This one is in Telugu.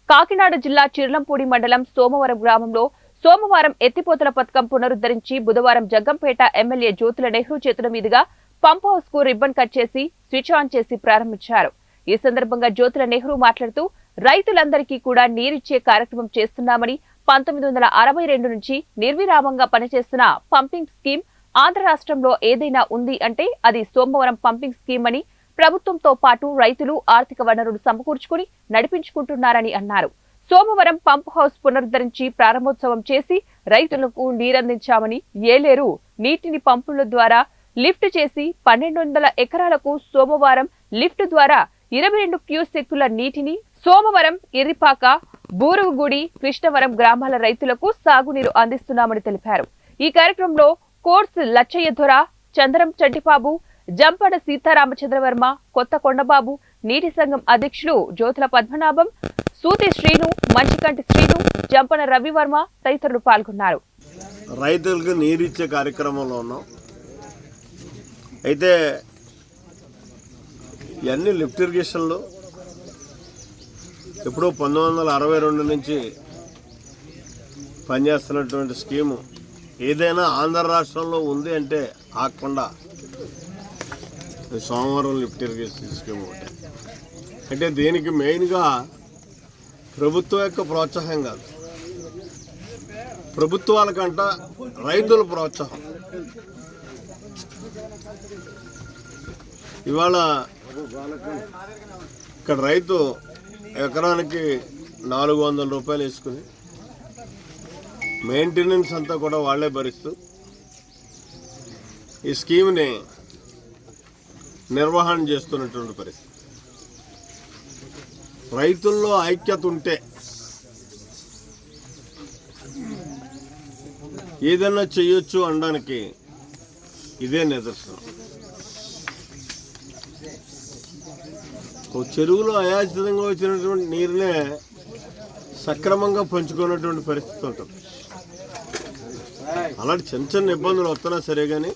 కాకినాడ జిల్లా చిర్లంపూడి మండలం సోమవరం గ్రామంలో సోమవారం ఎత్తిపోతల పథకం పునరుద్ధరించి బుధవారం జగ్గంపేట ఎమ్మెల్యే జ్యోతుల నెహ్రూ చేతుల మీదుగా పంప్ హౌస్ కు రిబ్బన్ కట్ చేసి స్విచ్ ఆన్ చేసి ప్రారంభించారు. ఈ సందర్భంగా జ్యోతుల నెహ్రూ మాట్లాడుతూ రైతులందరికీ కూడా నీరిచ్చే కార్యక్రమం చేస్తున్నామని 1962 నుంచి నిర్విరామంగా పనిచేస్తున్న పంపింగ్ స్కీమ్ ఆంధ్ర రాష్ట్రంలో ఏదైనా ఉంది అంటే అది సోమవరం పంపింగ్ స్కీమ్ అని, ప్రభుత్వంతో పాటు రైతులు ఆర్థిక వనరులు సమకూర్చుకుని నడిపించుకుంటున్నారని అన్నారు. సోమవరం పంప్ హౌస్ పునరుద్ధరించి ప్రారంభోత్సవం చేసి రైతులకు నీరందించామని, ఏలేరు నీటిని పంపుల ద్వారా లిఫ్ట్ చేసి 1200 ఎకరాలకు సోమవారం లిఫ్ట్ ద్వారా 22 క్యూసెక్కుల నీటిని సోమవరం, ఇర్రిపాక, బూరుగుగుడి, కృష్ణవరం గ్రామాల రైతులకు సాగునీరు అందిస్తున్నామని తెలిపారు. ఈ కార్యక్రమంలో కోర్స్ లచ్చయ్యధొర, చంద్రం చంటిబాబు, జంపడ సీతారామచంద్రవర్మ, కొత్త కొండబాబు, నీటి సంఘం అధ్యక్షులు జ్యోతుల పద్మనాభం, సూతి శ్రీను, మంచికంటి శ్రీను, జంపన రవివర్మ తదితరులు పాల్గొన్నారు. రైతులకు నీరిచ్చే కార్యక్రమంలో ఉన్నాం. అయితే ఇవన్నీ లిఫ్ట్ ఇరిగేషన్లు ఎప్పుడో 1962 నుంచి పనిచేస్తున్నటువంటి స్కీము ఏదైనా ఆంధ్ర రాష్ట్రంలో ఉంది అంటే ఆగకుండా సోమవారం లిఫ్ట్ ఇరిగేషన్ స్కీమ్ ఒకటి. అంటే దీనికి మెయిన్గా ప్రభుత్వం యొక్క ప్రోత్సాహం కాదు, ప్రభుత్వాలకంట రైతుల ప్రోత్సాహం. ఇవాళ ఇక్కడ రైతు ఎకరానికి 400 రూపాయలు వేసుకుని మెయింటెనెన్స్ అంతా కూడా వాళ్లే భరిస్తూ ఈ స్కీమ్ని నిర్వహణ చేస్తున్నటువంటి పరిస్థితి. రైతుల్లో ఐక్యత ఉంటే ఏదైనా చేయొచ్చు అనడానికి ఇదే నిదర్శనం. చెరువులో అయాచితంగా వచ్చినటువంటి నీరునే సక్రమంగా పంచుకున్నటువంటి పరిస్థితి ఉంటుంది. అలాంటి చిన్న చిన్న ఇబ్బందులు వస్తున్నా సరే కానీ